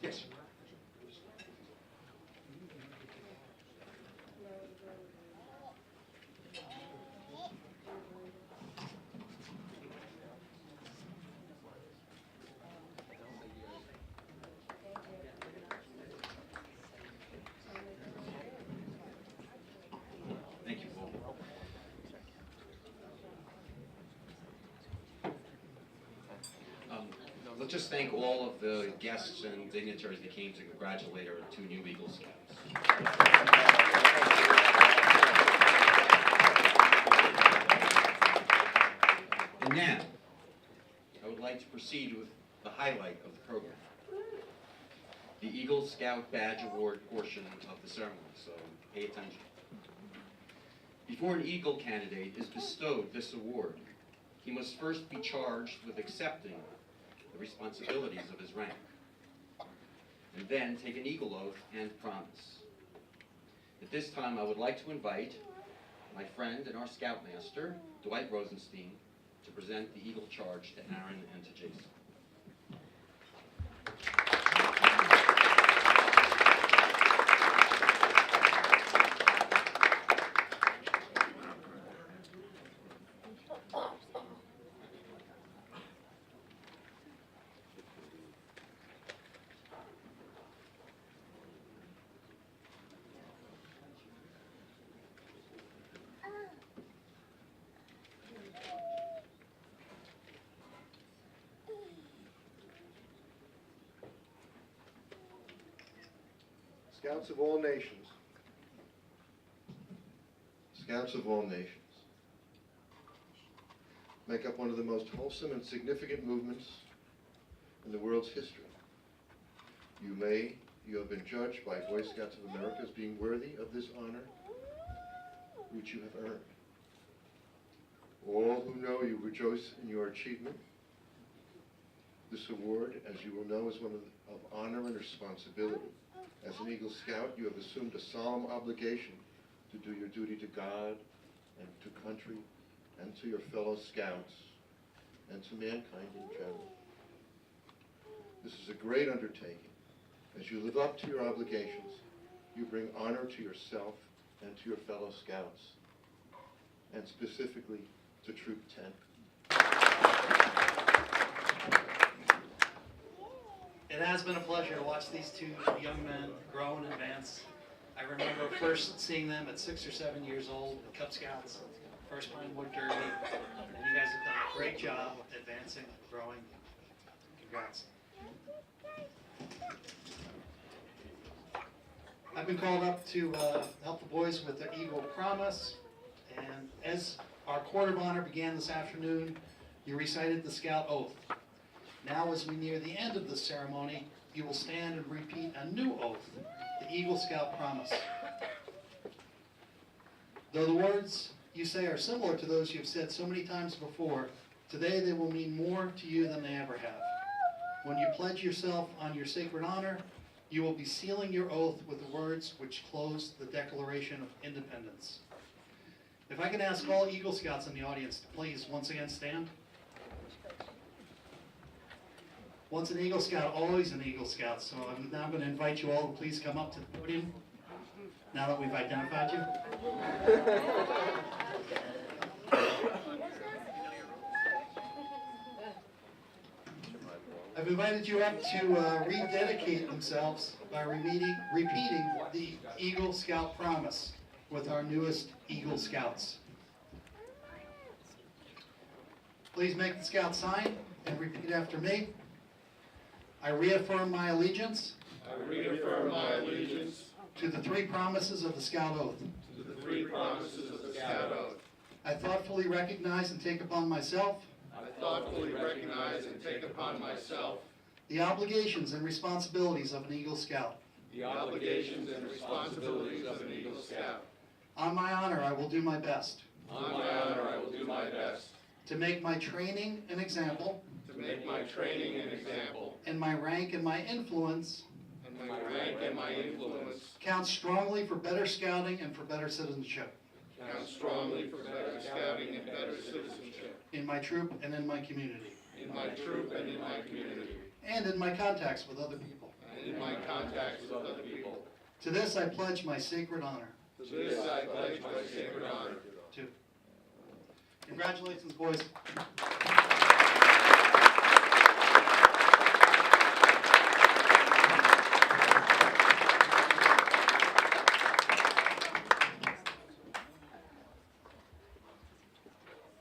Yes. Thank you, Paul. Let's just thank all of the guests and dignitaries that came to congratulate our 2 new Eagle Scouts. And now, I would like to proceed with the highlight of the program, the Eagle Scout Badge Award portion of the ceremony, so pay attention. Before an Eagle candidate is bestowed this award, he must first be charged with accepting the responsibilities of his rank, and then take an Eagle oath and promise. At this time, I would like to invite my friend and our Scoutmaster, Dwight Rosenstein, to present the Eagle charge to Aaron and to Jason. Scouts of all nations. Scouts of all nations make up one of the most wholesome and significant movements in the world's history. You have been judged by Boy Scouts of America as being worthy of this honor, which you have earned. All who know you rejoice in your achievement. This award, as you will know, is one of honor and responsibility. As an Eagle Scout, you have assumed a solemn obligation to do your duty to God and to country and to your fellow Scouts and to mankind in general. This is a great undertaking. As you live up to your obligations, you bring honor to yourself and to your fellow Scouts, and specifically to Troop 10. It has been a pleasure to watch these two young men grow and advance. I remember first seeing them at 6 or 7 years old, Cub Scouts, first Pinewood Derby, and you guys have done a great job advancing, growing. Congrats. I've been called up to help the boys with their Eagle Promise, and as our Court of Honor began this afternoon, you recited the Scout Oath. Now, as we near the end of the ceremony, you will stand and repeat a new oath, the Eagle Scout Promise. Though the words you say are similar to those you've said so many times before, today they will mean more to you than they ever have. When you pledge yourself on your sacred honor, you will be sealing your oath with the words which close the Declaration of Independence. If I can ask all Eagle Scouts in the audience to please once again stand. Once an Eagle Scout, always an Eagle Scout. So I'm now going to invite you all to please come up to the podium now that we've identified you. I've invited you up to rededicate themselves by repeating the Eagle Scout Promise with our newest Eagle Scouts. Please make the Scout sign and repeat after me. I reaffirm my allegiance. I reaffirm my allegiance to the three promises of the Scout Oath. to the three promises of the Scout Oath. I thoughtfully recognize and take upon myself I thoughtfully recognize and take upon myself the obligations and responsibilities of an Eagle Scout. the obligations and responsibilities of an Eagle Scout. On my honor, I will do my best On my honor, I will do my best to make my training an example to make my training an example and my rank and my influence and my rank and my influence count strongly for better scouting and for better citizenship count strongly for better scouting and better citizenship in my troop and in my community, in my troop and in my community, and in my contacts with other people. and in my contacts with other people. To this I pledge my sacred honor. To this I pledge my sacred honor. Two. Congratulations, boys.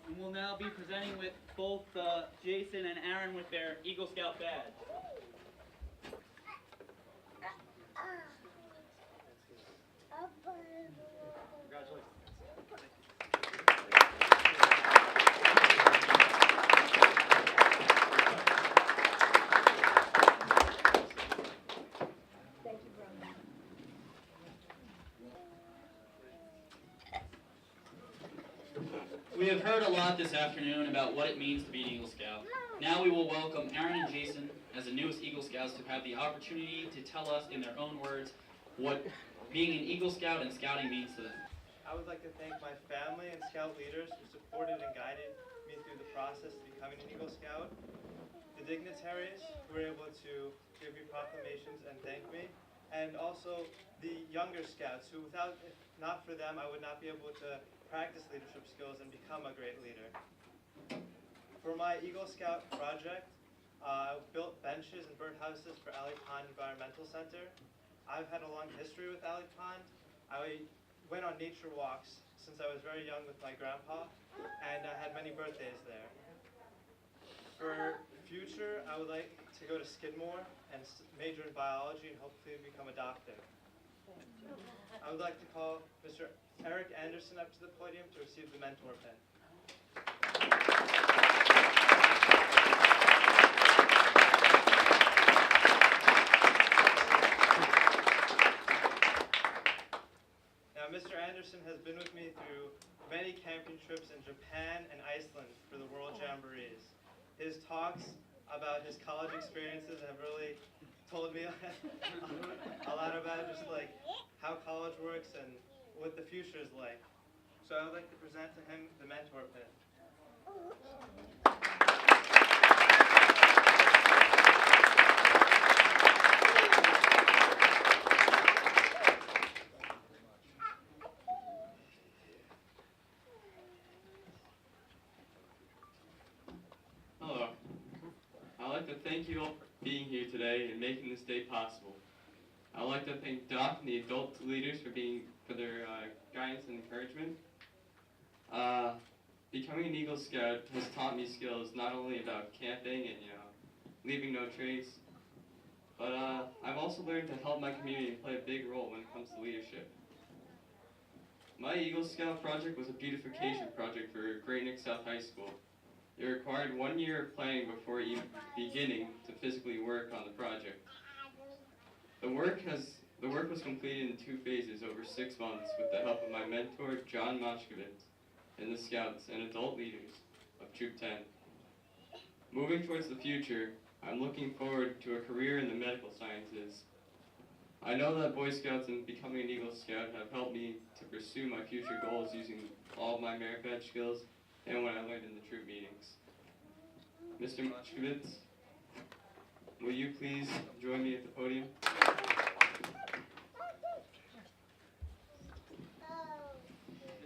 And we'll now be presenting with both Jason and Aaron with their Eagle Scout badge. Congratulations. We have heard a lot this afternoon about what it means to be an Eagle Scout. Now we will welcome Aaron and Jason as the newest Eagle Scouts to have the opportunity to tell us in their own words what being an Eagle Scout and scouting means to them. I would like to thank my family and Scout leaders who supported and guided me through the process of becoming an Eagle Scout, the dignitaries who were able to give me proclamations and thank me, and also the younger Scouts who, if not for them, I would not be able to practice leadership skills and become a great leader. For my Eagle Scout project, I built benches and birdhouses for Alley Pond Environmental Center. I've had a long history with Alley Pond. I went on nature walks since I was very young with my grandpa, and I had many birthdays there. For the future, I would like to go to Skidmore and major in biology and hopefully become a doctor. I would like to call Mr. Eric Anderson up to the podium to receive the mentor pin. Now, Mr. Anderson has been with me through many camping trips in Japan and Iceland for the World Jamborees. His talks about his college experiences have really told me a lot about just like how college works and what the future is like. So I would like to present to him the mentor pin. Hello. I'd like to thank you all for being here today and making this day possible. I'd like to thank Doc and the adult leaders for their guidance and encouragement. Becoming an Eagle Scout has taught me skills not only about camping and leaving no trace, but I've also learned to help my community and play a big role when it comes to leadership. My Eagle Scout project was a beautification project for Great Neck South High School. It required 1 year of planning before even beginning to physically work on the project. The work was completed in 2 phases over 6 months with the help of my mentor, John Moshkovitz, and the Scouts and adult leaders of Troop 10. Moving towards the future, I'm looking forward to a career in the medical sciences. I know that Boy Scouts and becoming an Eagle Scout have helped me to pursue my future goals using all of my merit badge skills and what I learned in the troop meetings. Mr. Moshkovitz, will you please join me at the podium?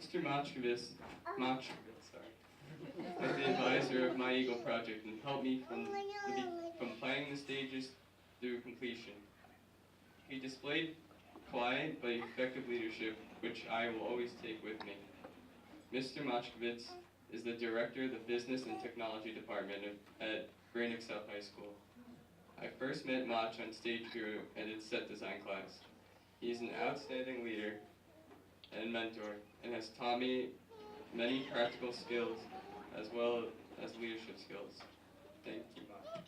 Mr. Moshkovitz, was the advisor of my Eagle project and helped me from planning the stages through completion. He displayed quiet but effective leadership, which I will always take with me. Mr. Moshkovitz is the director of the Business and Technology Department at Great Neck South High School. I first met Moch on stage crew and its set design class. He is an outstanding leader and mentor and has taught me many practical skills as well as leadership skills. Thank you, Moch.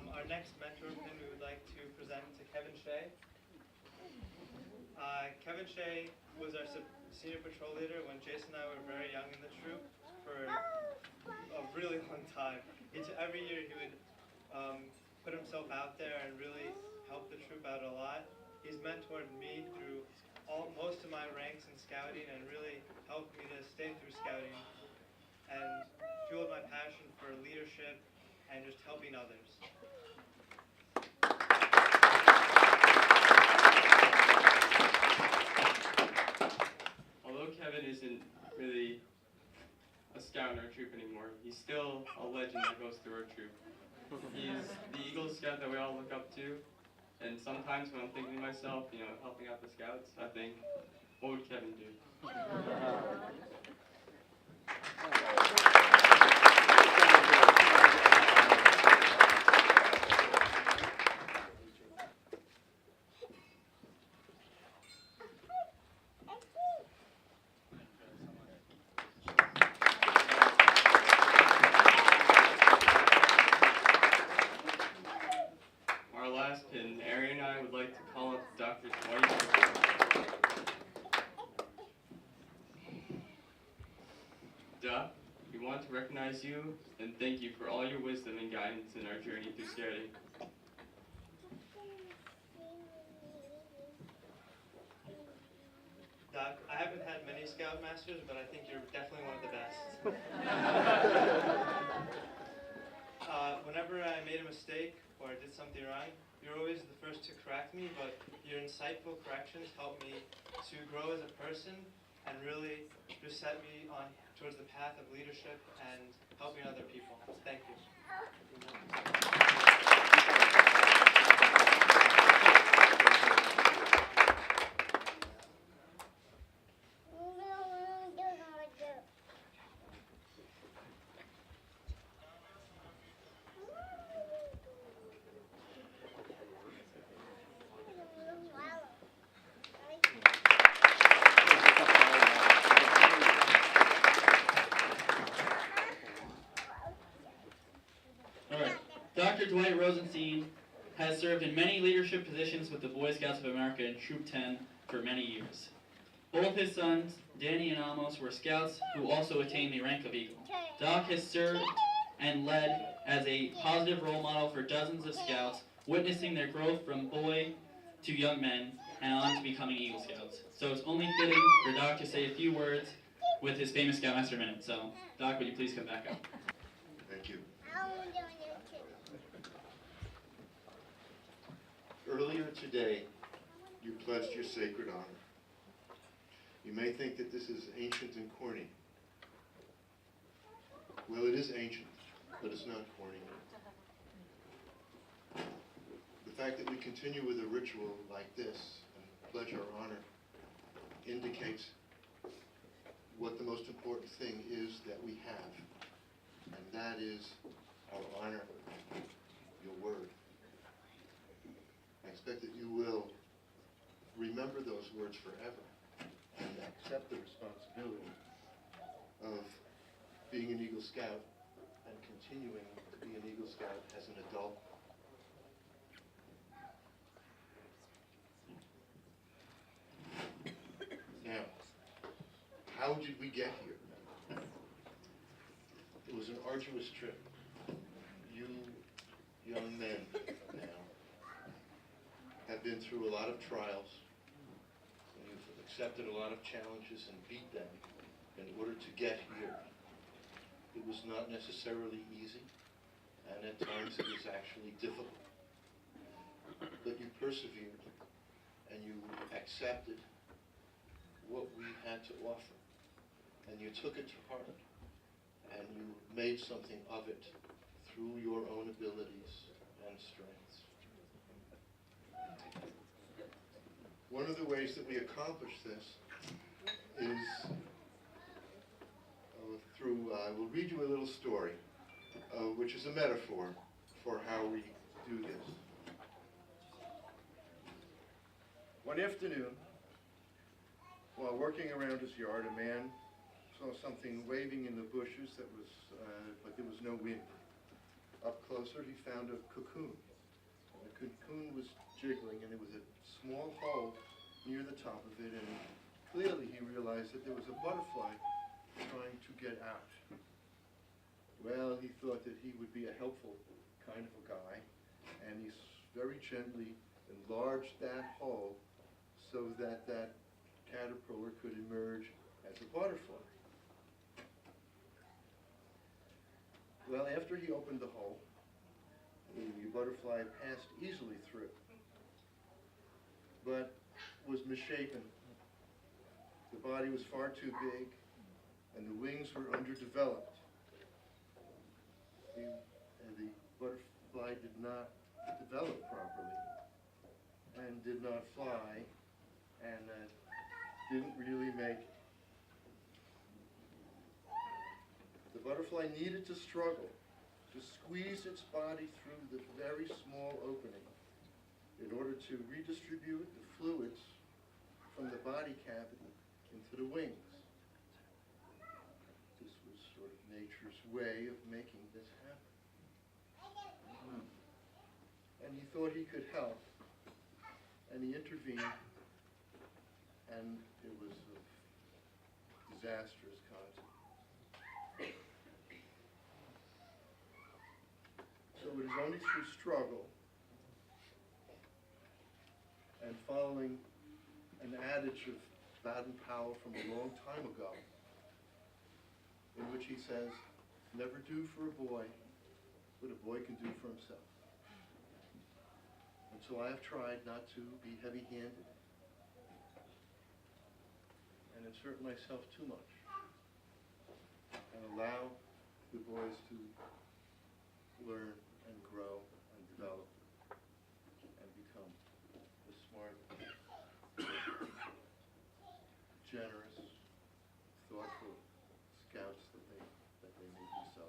Our next mentor pin we would like to present to Kevin Shea. Kevin Shea was our senior patrol leader when Jason and I were very young in the troop for a really long time. Every year he would put himself out there and really help the troop out a lot. He's mentored me through most of my ranks in scouting and really helped me to stay through scouting and fueled my passion for leadership and just helping others. Although Kevin isn't really a scout in our troop anymore, he's still a legend that goes through our troop. He's the Eagle Scout that we all look up to, and sometimes when I'm thinking to myself, helping out the Scouts, I think, what would Kevin do? Our last pin, Ari and I would like to call up Dr. Dwight. Doc, we want to recognize you and thank you for all your wisdom and guidance in our journey through scouting. Doc, I haven't had many Scoutmasters, but I think you're definitely one of the best. Whenever I made a mistake or I did something wrong, you're always the first to correct me, but your insightful corrections help me to grow as a person and really just set me on towards the path of leadership and helping other people. Thank you. Dr. Dwight Rosenstein has served in many leadership positions with the Boy Scouts of America and Troop 10 for many years. Both his sons, Danny and Amos, were Scouts who also attained the rank of Eagle. Doc has served and led as a positive role model for dozens of Scouts, witnessing their growth from boy to young men, and on to becoming Eagle Scouts. So it's only fitting for Doc to say a few words with his famous Scoutmaster minute. So, Doc, would you please come back up? Thank you. Earlier today, you pledged your sacred honor. You may think that this is ancient and corny. Well, it is ancient, but it's not corny. The fact that we continue with a ritual like this and pledge our honor indicates what the most important thing is that we have, and that is our honor, your word. I expect that you will remember those words forever and accept the responsibility of being an Eagle Scout and continuing to be an Eagle Scout as an adult. Now, how did we get here? It was an arduous trip. You young men now have been through a lot of trials, and you've accepted a lot of challenges and beat them in order to get here. It was not necessarily easy, and at times it was actually difficult. But you persevered, and you accepted what we had to offer, and you took it to heart, and you made something of it through your own abilities and strengths. One of the ways that we accomplish this is through, I will read you a little story, which is a metaphor for how we do this. One afternoon, while working around his yard, a man saw something waving in the bushes that was, but there was no wind. Up closer, he found a cocoon. And the cocoon was jiggling, and there was a small hole near the top of it, and clearly he realized that there was a butterfly trying to get out. Well, he thought that he would be a helpful kind of a guy, and he very gently enlarged that hole so that that caterpillar could emerge as a butterfly. Well, after he opened the hole, the butterfly passed easily through, but was misshapen. The body was far too big, and the wings were underdeveloped. The butterfly did not develop properly, and did not fly, and didn't really make it. The butterfly needed to struggle to squeeze its body through the very small opening in order to redistribute the fluids from the body cavity into the wings. This was sort of nature's way of making this happen. And he thought he could help, and he intervened, and it was a disastrous concept. So it is only through struggle and following an adage of Baden-Powell from a long time ago, in which he says, never do for a boy what a boy can do for himself. And so I have tried not to be heavy-handed and insert myself too much, and allow the boys to learn and grow and develop and become the smart, generous, thoughtful scouts that they may be so.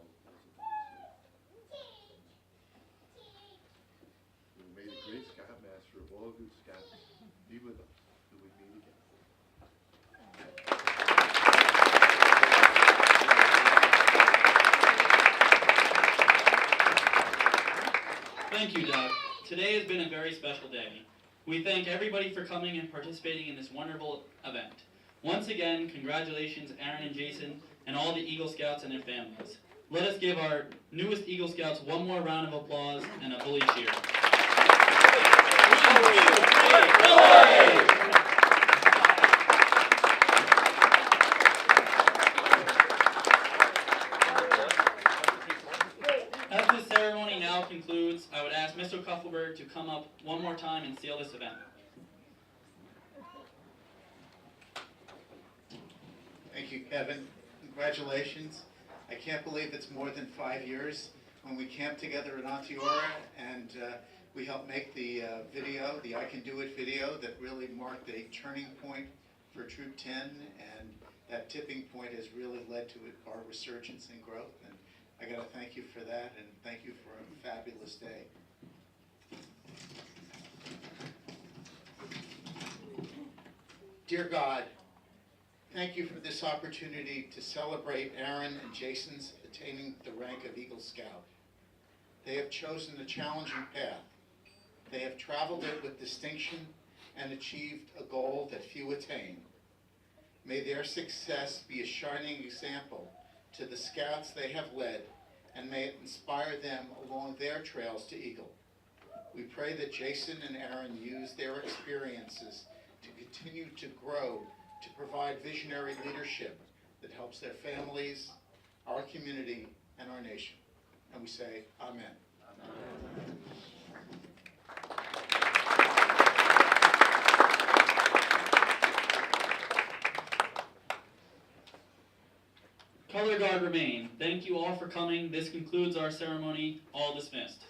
May the great Scoutmaster of all good scouts be with us till we meet again. Thank you, Doug. Today has been a very special day. We thank everybody for coming and participating in this wonderful event. Once again, congratulations, Aaron and Jason, and all the Eagle Scouts and their families. Let us give our newest Eagle Scouts one more round of applause and a bully cheer. As this ceremony now concludes, I would ask Mr. Kuffelberg to come up one more time and seal this event. Thank you, Kevin. Congratulations. I can't believe it's more than 5 years when we camped together in Onteora and we helped make the video, the I Can Do It video that really marked a turning point for Troop 10, and that tipping point has really led to our resurgence and growth. And I got to thank you for that, and thank you for a fabulous day. Dear God, thank you for this opportunity to celebrate Aaron and Jason's attaining the rank of Eagle Scout. They have chosen a challenging path. They have traveled it with distinction and achieved a goal that few attain. May their success be a shining example to the Scouts they have led, and may it inspire them along their trails to Eagle. We pray that Jason and Aaron use their experiences to continue to grow, to provide visionary leadership that helps their families, our community, and our nation. And we say, Amen. Amen. Color Guard remain. Thank you all for coming. This concludes our ceremony. All dismissed.